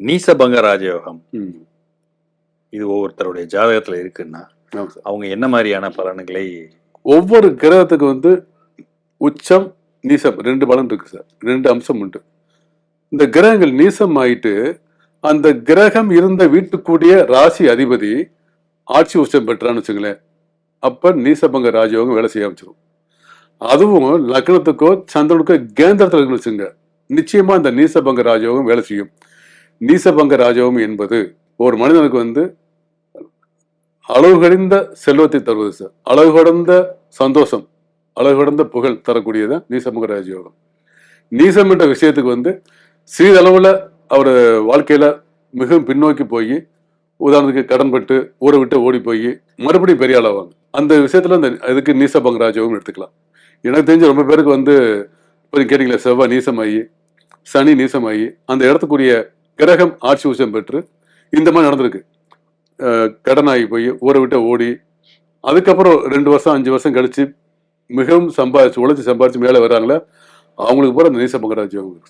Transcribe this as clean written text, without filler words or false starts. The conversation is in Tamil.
நீசபங்க ராஜயோகம் ம். இது ஒவ்வொருத்தருடைய ஜாதகத்துல இருக்குன்னா ஆமா சார். அவங்க என்ன மாதிரியான பலன்களை ஒவ்வொரு கிரகத்துக்கு வந்து உச்சம் நீசம் 2 பலன் இருக்கு சார். 2 அம்சம் உண்டு. இந்த கிரகங்கள் நீசம் ஆயிட்டு அந்த கிரகம் இருந்த வீட்டுக்குரிய ராசி அதிபதி ஆட்சி உச்சம் பெற்றான்னு வச்சுங்களேன், அப்ப நீசபங்க ராஜயோகம் வேலை செய்ய ஆரம்பிச்சிடும். அதுவும் லக்னத்துக்கோ சந்திரனுக்கோ கேந்திரத்தில் இருக்குன்னு வச்சுங்க, நிச்சயமா இந்த நீசபங்க ராஜயோகம் வேலை செய்யும். நீசபங்க ராஜயோகம் என்பது ஒரு மனிதனுக்கு வந்து அளவு கடந்த செல்வத்தை தருவது சார், அளவு கடந்த சந்தோஷம், அளவு கடந்த புகழ் தரக்கூடியதான் நீசபங்க ராஜயோகம். நீசம் என்ற விஷயத்துக்கு வந்து சிறிதளவுல அவர் வாழ்க்கையில மிகவும் பின்னோக்கி போய், உதாரணத்துக்கு கடன்பட்டு ஊரை விட்டு ஓடி போய் மறுபடியும் பெரிய ஆளாவாங்க. அந்த விஷயத்துல இந்த இதுக்கு நீசபங்க ராஜயோகம் எடுத்துக்கலாம். எனக்கு தெரிஞ்ச ரொம்ப பேருக்கு வந்து இப்போ கேட்டீங்களா, செவ்வாய் நீசமாகி சனி நீசமாகி அந்த இடத்துக்குரிய கிரகம் ஆட்சி உச்சம் பெற்று இந்த மாதிரி நடந்திருக்கு. கடனாகி போய் ஊரை விட்டு ஓடி அதுக்கப்புறம் 2 வருஷம் 5 வருஷம் கழிச்சு மிகவும் உழைச்சி சம்பாதிச்சு மேலே வர்றாங்களே, அவங்களுக்கு பூரா இந்த நீசபங்க ராஜயோகம் இருக்கு.